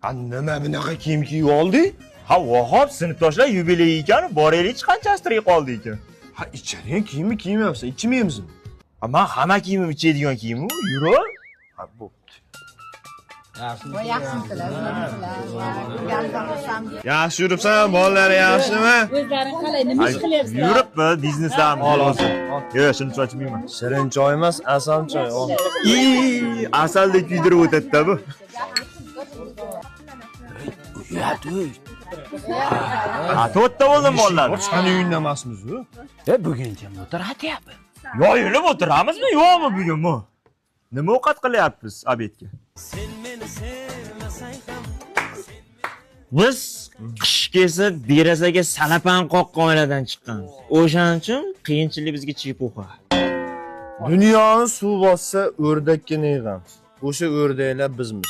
Nima bunaqa kiyim kiyib oldi? Ha, Vahob sinfdoshlar yubiley ekan, boraylik qanchasiga qoldi ekan. Ha, ichadigan kiyimni kiymabsan, ichmaymiz. Men hamma kiyimim ichadigan kiyim-u, yur. Ha, bo'pti. Yaxshi yuribsan, bolalar yaxshimi? O'zlaring qalay, nima ish qilyapsizlar? Yuribmi, bizneslarni. Ol. Yo'q, shuni sochmayman. Shirin choy emas, asal choy. Ol. Asaldek kuydirib o'tadi-da bu. Ha, to'rtta bo'ldim bolalar. Ochqani uyingda emasmiz-ku. Buguncha o'tiratyapti. Yo, yurib o'tiramizmi, yo'qmi bugunmi? Nima ovqat qilyapmiz obedga? Biz qish kelsa derazaga salapan qoqqan oiladan chiqqanmiz. O'shaning uchun qiyinchilik bizga chipuha. Dunyoni suv bossa o'rdakka ne g'am. O'sha o'rdaklar bizmiz.